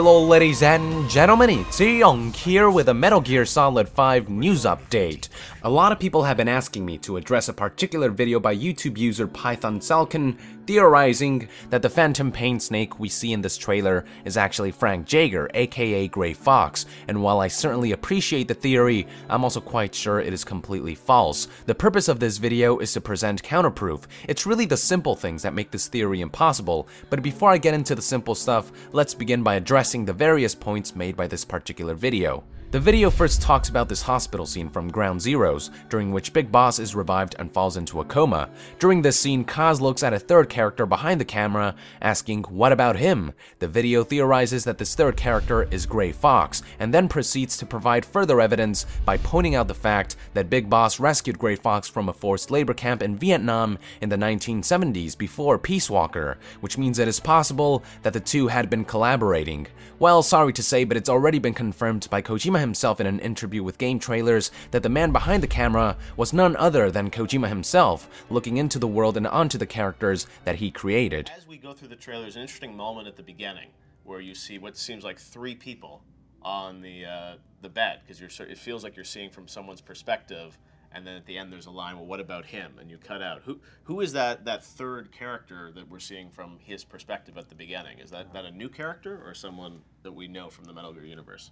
Hello ladies and gentlemen, it's Young here with a Metal Gear Solid 5 news update. A lot of people have been asking me to address a particular video by YouTube user Python Salkin theorizing that the Phantom Pain snake we see in this trailer is actually Frank Jaeger, aka Gray Fox, and while I certainly appreciate the theory, I'm also quite sure it is completely false. The purpose of this video is to present counterproof. It's really the simple things that make this theory impossible, but before I get into the simple stuff, let's begin by addressing the various points made by this particular video. The video first talks about this hospital scene from Ground Zeroes, during which Big Boss is revived and falls into a coma. During this scene, Kaz looks at a third character behind the camera, asking, "What about him?" The video theorizes that this third character is Gray Fox, and then proceeds to provide further evidence by pointing out the fact that Big Boss rescued Gray Fox from a forced labor camp in Vietnam in the 1970s before Peace Walker, which means it is possible that the two had been collaborating. Well, sorry to say, but it's already been confirmed by Kojima himself in an interview with Game Trailers that the man behind the camera was none other than Kojima himself, looking into the world and onto the characters that he created. As we go through the trailer, there's an interesting moment at the beginning where you see what seems like three people on the bed, because it feels like you're seeing from someone's perspective, and then at the end there's a line, well, what about him? And you cut out. Who is that third character that we're seeing from his perspective at the beginning? Is that a new character or someone that we know from the Metal Gear universe?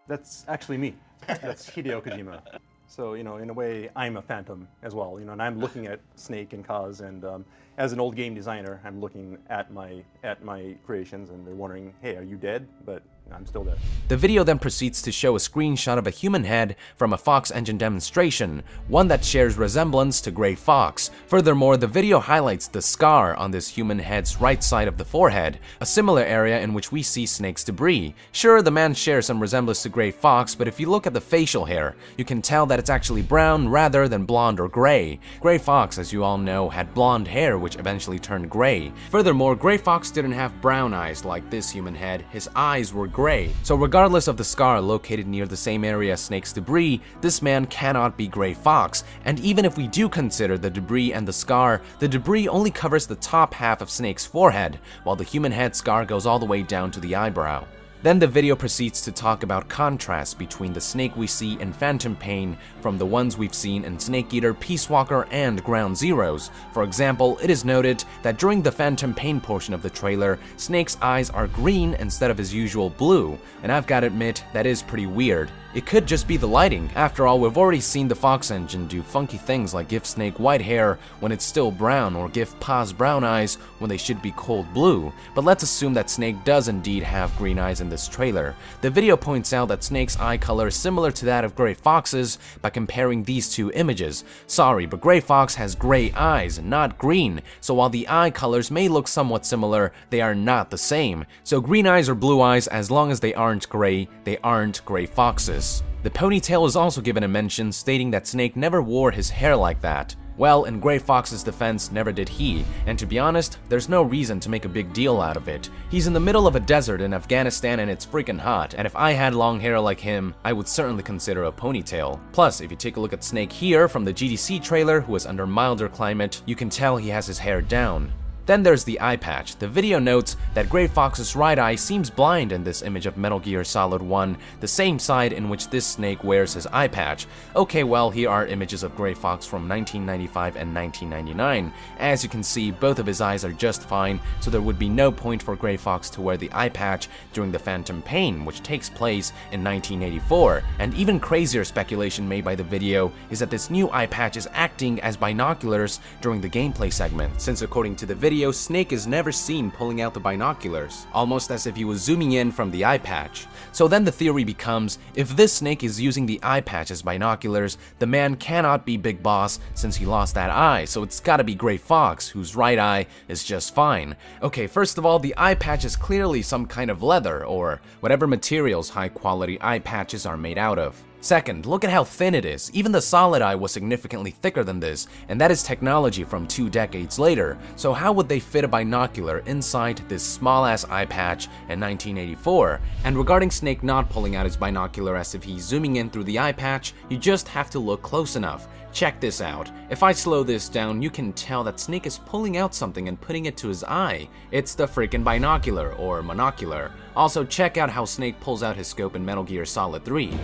That's actually me. That's Hideo Kojima. So, in a way, I'm a phantom as well, and I'm looking at Snake and Kaz, and as an old game designer, I'm looking at my creations, and they're wondering, hey, are you dead? But I'm still dead. The video then proceeds to show a screenshot of a human head from a Fox engine demonstration, one that shares resemblance to Gray Fox. Furthermore, the video highlights the scar on this human head's right side of the forehead, a similar area in which we see Snake's debris. Sure, the man shares some resemblance to Gray Fox, but if you look at the facial hair, you can tell that it's actually brown rather than blonde or gray. Gray Fox, as you all know, had blonde hair which eventually turned gray. Furthermore, Gray Fox didn't have brown eyes like this human head, his eyes were gray. So regardless of the scar located near the same area as Snake's debris, this man cannot be Gray Fox, and even if we do consider the debris and the scar, the debris only covers the top half of Snake's forehead, while the human head scar goes all the way down to the eyebrow. Then the video proceeds to talk about contrasts between the Snake we see in Phantom Pain from the ones we've seen in Snake Eater, Peace Walker, and Ground Zeroes. For example, it is noted that during the Phantom Pain portion of the trailer, Snake's eyes are green instead of his usual blue, and I've gotta admit, that is pretty weird. It could just be the lighting. After all, we've already seen the Fox engine do funky things like give Snake white hair when it's still brown, or give Paz brown eyes when they should be cold blue. But let's assume that Snake does indeed have green eyes in this trailer. The video points out that Snake's eye color is similar to that of Gray Fox's by comparing these two images. Sorry, but Gray Fox has gray eyes, not green, so while the eye colors may look somewhat similar, they are not the same. So green eyes or blue eyes, as long as they aren't gray Gray Foxes. The ponytail is also given a mention, stating that Snake never wore his hair like that. Well, in Gray Fox's defense, never did he, and to be honest, there's no reason to make a big deal out of it. He's in the middle of a desert in Afghanistan and it's freaking hot, and if I had long hair like him, I would certainly consider a ponytail. Plus, if you take a look at Snake here from the GDC trailer, who is under milder climate, you can tell he has his hair down. Then there's the eye patch. The video notes that Gray Fox's right eye seems blind in this image of Metal Gear Solid 1, the same side in which this Snake wears his eye patch. Okay, well, here are images of Gray Fox from 1995 and 1999. As you can see, both of his eyes are just fine, so there would be no point for Gray Fox to wear the eye patch during the Phantom Pain, which takes place in 1984. And even crazier speculation made by the video is that this new eye patch is acting as binoculars during the gameplay segment, since according to the video, Snake is never seen pulling out the binoculars, almost as if he was zooming in from the eye patch. So then the theory becomes, if this Snake is using the eye patch as binoculars, the man cannot be Big Boss since he lost that eye, so it's gotta be Gray Fox, whose right eye is just fine. Okay, first of all, the eye patch is clearly some kind of leather, or whatever materials high quality eye patches are made out of. Second, look at how thin it is. Even the solid eye was significantly thicker than this, and that is technology from 2 decades later. So how would they fit a binocular inside this small-ass eye patch in 1984? And regarding Snake not pulling out his binocular as if he's zooming in through the eye patch, you just have to look close enough. Check this out. If I slow this down, you can tell that Snake is pulling out something and putting it to his eye. It's the freaking binocular, or monocular. Also, check out how Snake pulls out his scope in Metal Gear Solid 3.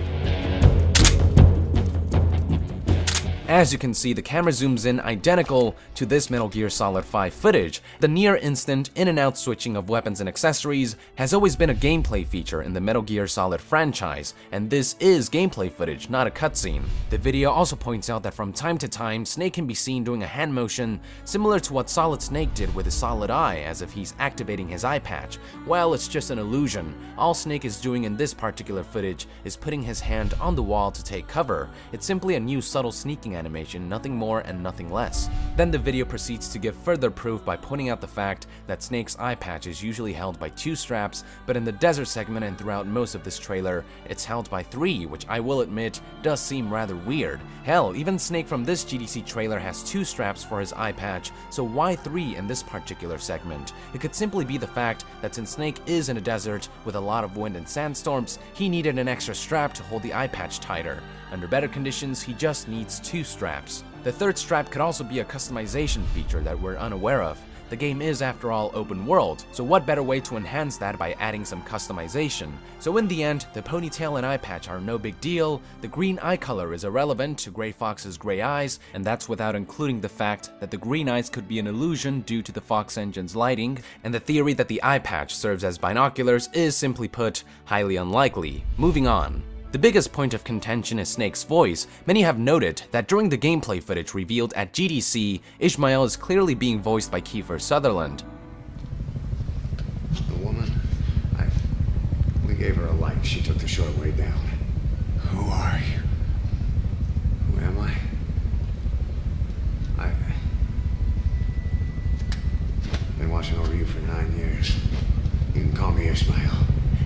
As you can see, the camera zooms in identical to this Metal Gear Solid 5 footage. The near-instant in-and-out switching of weapons and accessories has always been a gameplay feature in the Metal Gear Solid franchise, and this is gameplay footage, not a cutscene. The video also points out that from time to time, Snake can be seen doing a hand motion similar to what Solid Snake did with his solid eye, as if he's activating his eye patch. Well, it's just an illusion. All Snake is doing in this particular footage is putting his hand on the wall to take cover. It's simply a new subtle sneaking animation, nothing more and nothing less. Then the video proceeds to give further proof by pointing out the fact that Snake's eye patch is usually held by 2 straps, but in the desert segment and throughout most of this trailer, it's held by 3, which I will admit does seem rather weird. Hell, even Snake from this GDC trailer has 2 straps for his eye patch, so why 3 in this particular segment? It could simply be the fact that since Snake is in a desert with a lot of wind and sandstorms, he needed an extra strap to hold the eye patch tighter. Under better conditions, he just needs 2 straps. The 3rd strap could also be a customization feature that we're unaware of. The game is, after all, open world, so what better way to enhance that by adding some customization? So in the end, the ponytail and eye patch are no big deal, the green eye color is irrelevant to Gray Fox's gray eyes, and that's without including the fact that the green eyes could be an illusion due to the Fox engine's lighting, and the theory that the eye patch serves as binoculars is, simply put, highly unlikely. Moving on. The biggest point of contention is Snake's voice. Many have noted that during the gameplay footage revealed at GDC, Ishmael is clearly being voiced by Kiefer Sutherland. The woman, we gave her a light. She took the short way down. Who are you? Who am I? I've been watching over you for 9 years. You can call me Ishmael.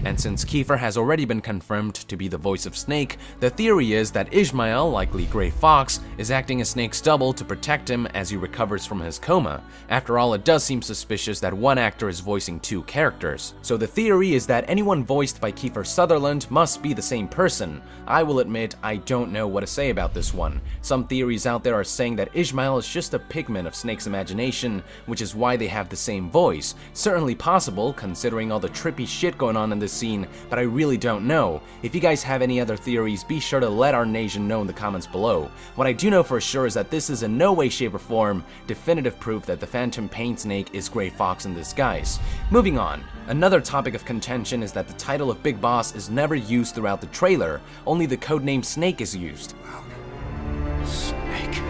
And since Kiefer has already been confirmed to be the voice of Snake, the theory is that Ishmael, likely Gray Fox, is acting as Snake's double to protect him as he recovers from his coma. After all, it does seem suspicious that one actor is voicing 2 characters. So the theory is that anyone voiced by Kiefer Sutherland must be the same person. I will admit, I don't know what to say about this one. Some theories out there are saying that Ishmael is just a pigment of Snake's imagination, which is why they have the same voice. Certainly possible, considering all the trippy shit going on in this scene, but I really don't know. If you guys have any other theories, be sure to let our nation know in the comments below. What I do know for sure is that this is in no way, shape, or form definitive proof that the Phantom Pain Snake is Gray Fox in disguise. Moving on. Another topic of contention is that the title of Big Boss is never used throughout the trailer, only the codename Snake is used. Snake.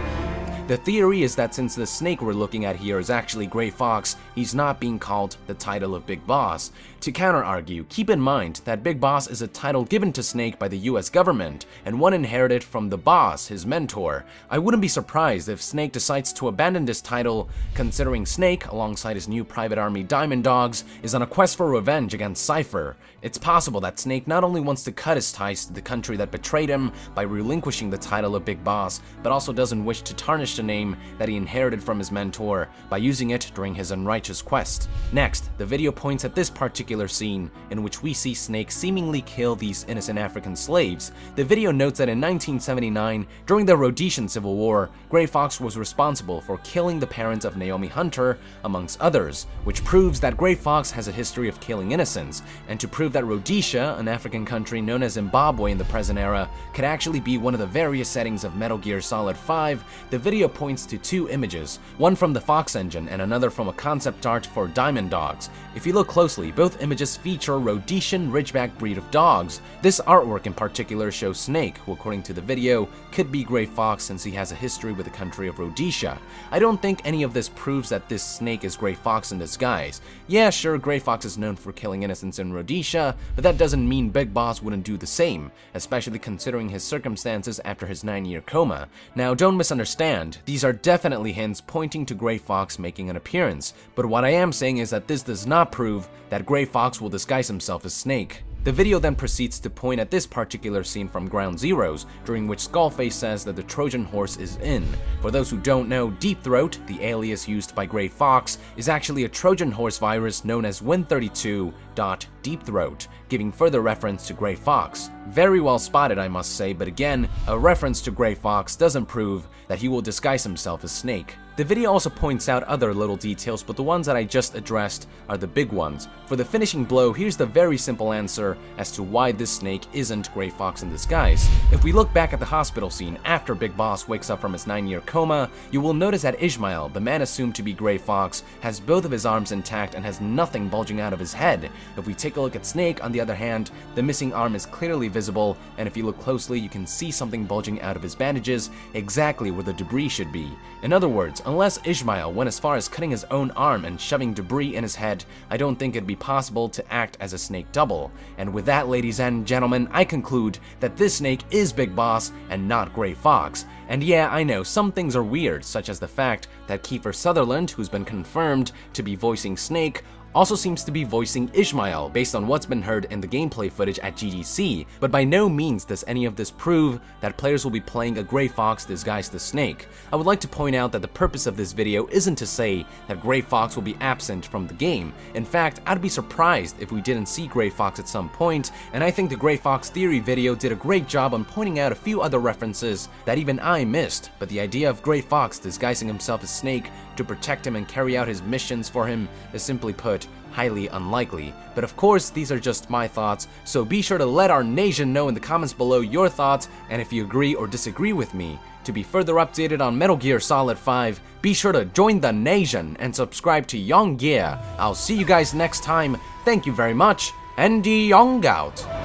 The theory is that since the Snake we're looking at here is actually Gray Fox, he's not being called the title of Big Boss. To counter-argue, keep in mind that Big Boss is a title given to Snake by the US government, and one inherited from the boss, his mentor. I wouldn't be surprised if Snake decides to abandon this title, considering Snake, alongside his new private army Diamond Dogs, is on a quest for revenge against Cypher. It's possible that Snake not only wants to cut his ties to the country that betrayed him by relinquishing the title of Big Boss, but also doesn't wish to tarnish the name that he inherited from his mentor by using it during his unrighteous quest. Next, the video points at this particular scene in which we see Snake seemingly kill these innocent African slaves. The video notes that in 1979, during the Rhodesian Civil War, Gray Fox was responsible for killing the parents of Naomi Hunter, amongst others, which proves that Gray Fox has a history of killing innocents, and to prove that Rhodesia, an African country known as Zimbabwe in the present era, could actually be one of the various settings of Metal Gear Solid 5, the video points to 2 images, one from the Fox engine and another from a concept art for Diamond Dogs. If you look closely, both images feature Rhodesian Ridgeback breed of dogs. This artwork in particular shows Snake, who according to the video, could be Gray Fox since he has a history with the country of Rhodesia. I don't think any of this proves that this Snake is Gray Fox in disguise. Yeah, sure, Gray Fox is known for killing innocents in Rhodesia, but that doesn't mean Big Boss wouldn't do the same, especially considering his circumstances after his 9-year coma. Now, don't misunderstand, these are definitely hints pointing to Gray Fox making an appearance, but what I am saying is that this does not prove that Gray Fox will disguise himself as Snake. The video then proceeds to point at this particular scene from Ground Zeroes, during which Skullface says that the Trojan horse is in. For those who don't know, Deep Throat, the alias used by Gray Fox, is actually a Trojan horse virus known as Win32.Deepthroat, giving further reference to Gray Fox. Very well spotted, I must say, but again, a reference to Gray Fox doesn't prove that he will disguise himself as Snake. The video also points out other little details, but the ones that I just addressed are the big ones. For the finishing blow, here's the very simple answer as to why this Snake isn't Gray Fox in disguise. If we look back at the hospital scene after Big Boss wakes up from his 9-year coma, you will notice that Ishmael, the man assumed to be Gray Fox, has both of his arms intact and has nothing bulging out of his head. If we take a look at Snake, on the other hand, the missing arm is clearly visible, and if you look closely, you can see something bulging out of his bandages, exactly where the debris should be. In other words, unless Ishmael went as far as cutting his own arm and shoving debris in his head, I don't think it'd be possible to act as a Snake double. And with that, ladies and gentlemen, I conclude that this Snake is Big Boss and not Gray Fox. And yeah, I know, some things are weird, such as the fact that Kiefer Sutherland, who's been confirmed to be voicing Snake, also seems to be voicing Ishmael based on what's been heard in the gameplay footage at GDC, but by no means does any of this prove that players will be playing a Gray Fox disguised as Snake. I would like to point out that the purpose of this video isn't to say that Gray Fox will be absent from the game. In fact, I'd be surprised if we didn't see Gray Fox at some point, and I think the Gray Fox theory video did a great job on pointing out a few other references that even I missed, but the idea of Gray Fox disguising himself as Snake to protect him and carry out his missions for him is, simply put, highly unlikely. But of course, these are just my thoughts, so be sure to let our nation know in the comments below your thoughts, and if you agree or disagree with me. To be further updated on Metal Gear Solid 5, be sure to join the nation and subscribe to Young Gear. I'll see you guys next time. Thank you very much, and Young out.